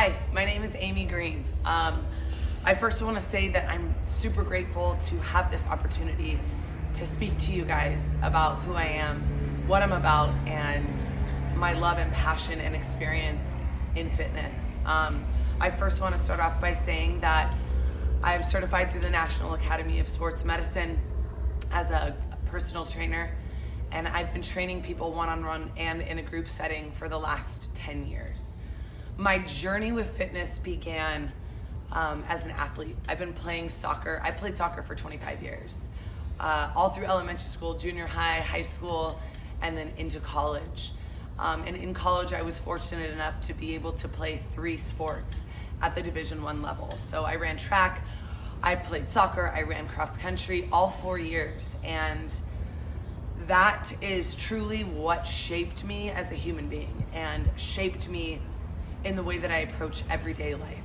Hi, my name is Amy Green. I first want to say that I'm super grateful to have this opportunity to speak to you guys about who I am, what I'm about, and my love and passion and experience in fitness. I first want to start off by saying that I'm certified through the National Academy of Sports Medicine as a personal trainer, and I've been training people one-on-one and in a group setting for the last 10 years. My journey with fitness began as an athlete. I've been playing soccer. I played soccer for 25 years, all through elementary school, junior high, high school, and then into college. And in college, I was fortunate enough to be able to play 3 sports at the Division I level. So I ran track, I played soccer, I ran cross country all 4 years. And that is truly what shaped me as a human being and shaped me in the way that I approach everyday life.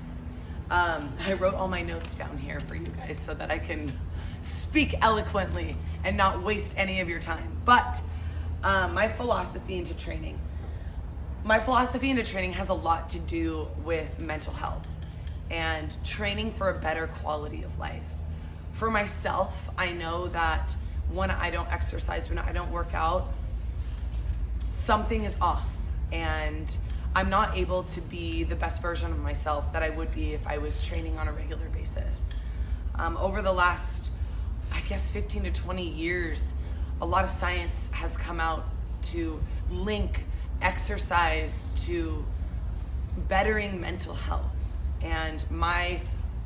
I wrote all my notes down here for you guys so that I can speak eloquently and not waste any of your time. But my philosophy into training has a lot to do with mental health and training for a better quality of life. For myself, I know that when I don't exercise, when I don't work out, something is off, and I'm not able to be the best version of myself that I would be if I was training on a regular basis. Over the last, 15 to 20 years, a lot of science has come out to link exercise to bettering mental health. And my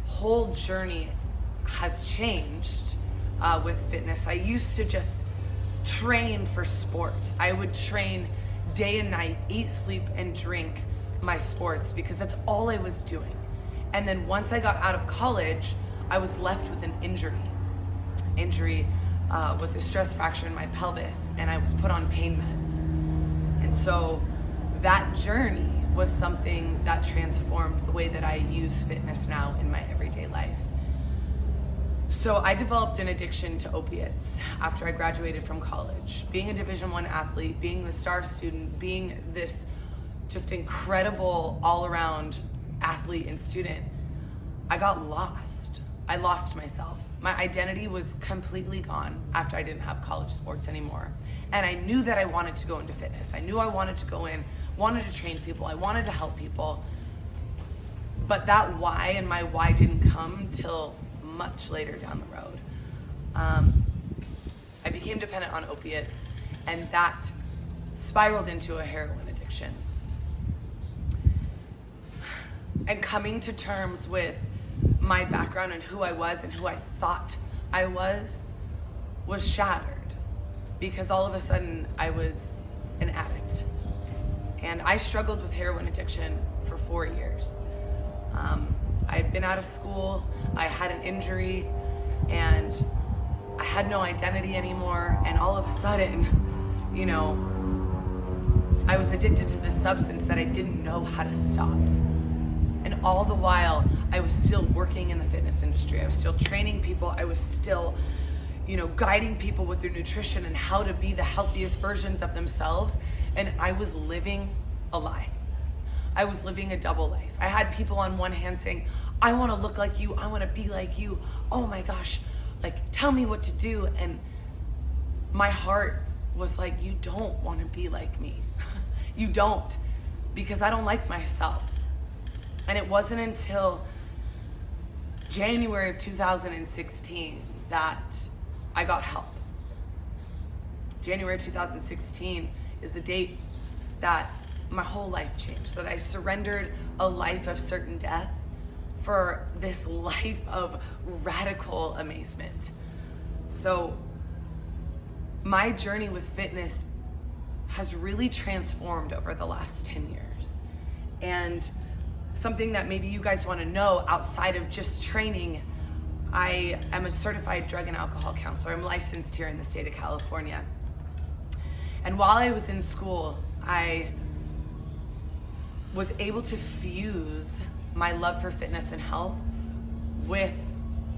whole journey has changed with fitness. I used to just train for sport. I would train day and night, eat, sleep, and drink my sports because that's all I was doing. And then once I got out of college, I was left with an injury. Injury was a stress fracture in my pelvis, and I was put on pain meds. And so that journey was something that transformed the way that I use fitness now in my everyday life. So I developed an addiction to opiates after I graduated from college. Being a Division I athlete, being the star student, being this just incredible all-around athlete and student, I got lost. I lost myself. My identity was completely gone after I didn't have college sports anymore. And I knew that I wanted to go into fitness. I knew I wanted to go in, wanted to train people, I wanted to help people. But that why and my why didn't come till much later down the road. I became dependent on opiates, and that spiraled into a heroin addiction. And coming to terms with my background and who I was and who I thought I was shattered, because all of a sudden I was an addict. And I struggled with heroin addiction for 4 years. I had been out of school, I had an injury, and I had no identity anymore. And all of a sudden, I was addicted to this substance that I didn't know how to stop. And all the while, I was still working in the fitness industry. I was still training people. I was still, guiding people with their nutrition and how to be the healthiest versions of themselves. And I was living a lie. I was living a double life. I had people on one hand saying, I want to look like you. I want to be like you. Oh my gosh, tell me what to do. And my heart was like, you don't want to be like me. You don't, because I don't like myself. And it wasn't until January of 2016 that I got help. January 2016 is the date that my whole life changed, that I surrendered a life of certain death for this life of radical amazement. So my journey with fitness has really transformed over the last 10 years. And something that maybe you guys want to know outside of just training, I am a certified drug and alcohol counselor. I'm licensed here in the state of California. And while I was in school, I was able to fuse my love for fitness and health with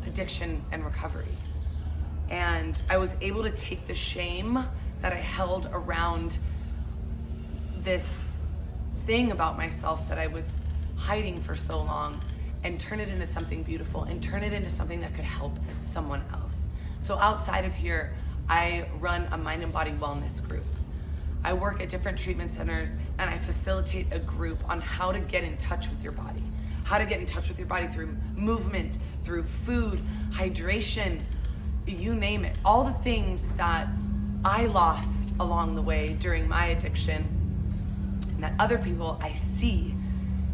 addiction and recovery. And I was able to take the shame that I held around this thing about myself that I was hiding for so long and turn it into something beautiful and turn it into something that could help someone else. So outside of here, I run a mind and body wellness group. I work at different treatment centers and I facilitate a group on how to get in touch with your body. How to get in touch with your body through movement, through food, hydration, you name it. All the things that I lost along the way during my addiction and that other people I see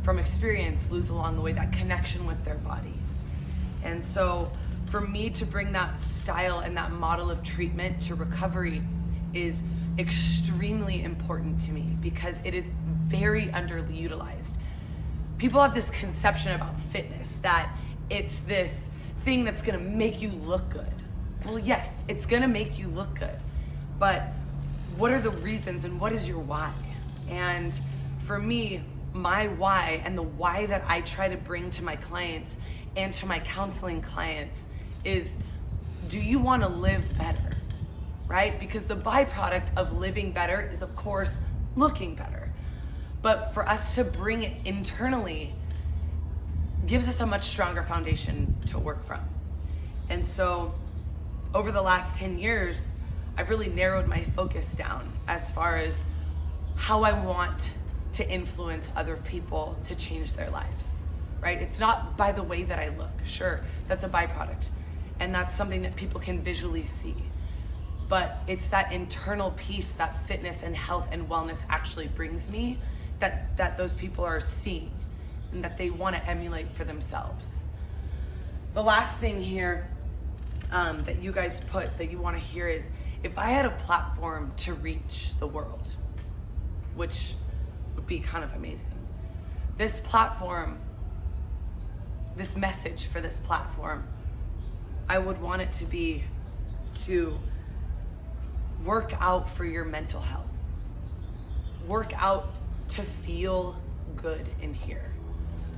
from experience lose along the way, that connection with their bodies. And so for me to bring that style and that model of treatment to recovery is extremely important to me because it is very underutilized. People have this conception about fitness that it's this thing that's gonna make you look good. Well, yes, it's gonna make you look good, but what are the reasons and what is your why? And for me, my why and the why that I try to bring to my clients and to my counseling clients is, do you wanna live better, right? Because the byproduct of living better is, of course, looking better. But for us to bring it internally gives us a much stronger foundation to work from. And so over the last 10 years, I've really narrowed my focus down as far as how I want to influence other people to change their lives, right? It's not by the way that I look. Sure, that's a byproduct. And that's something that people can visually see. But it's that internal piece that fitness and health and wellness actually brings me that those people are seeing and that they want to emulate for themselves. The last thing here that you guys put that you want to hear is, if I had a platform to reach the world, which would be kind of amazing, this platform, this message for this platform, I would want it to be to work out for your mental health. Work out to feel good in here,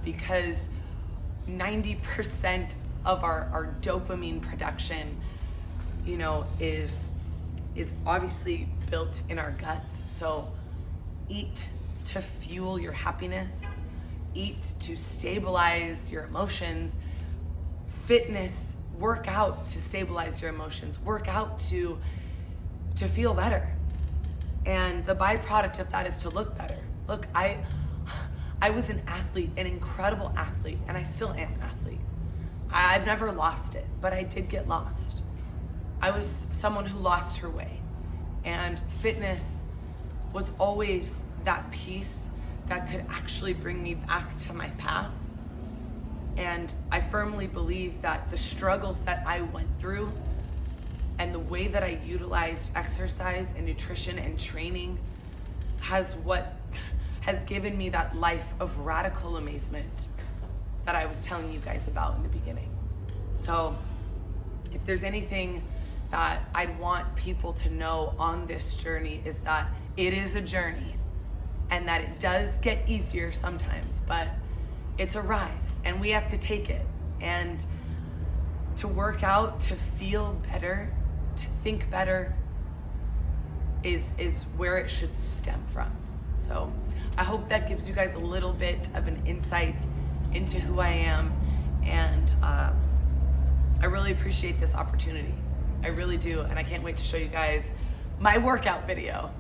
because 90% of our dopamine production, you know, is obviously built in our guts. So eat to fuel your happiness, eat to stabilize your emotions, fitness, work out to stabilize your emotions, work out to feel better. And the byproduct of that is to look better. Look, I was an athlete, an incredible athlete, and I still am an athlete. I've never lost it, but I did get lost. I was someone who lost her way. And fitness was always that piece that could actually bring me back to my path. And I firmly believe that the struggles that I went through and the way that I utilized exercise and nutrition and training has given me that life of radical amazement that I was telling you guys about in the beginning. So if there's anything that I'd want people to know on this journey, is that it is a journey and that it does get easier sometimes, but it's a ride and we have to take it. And to work out, to feel better, to think better is where it should stem from. So I hope that gives you guys a little bit of an insight into who I am, and I really appreciate this opportunity. I really do, and I can't wait to show you guys my workout video.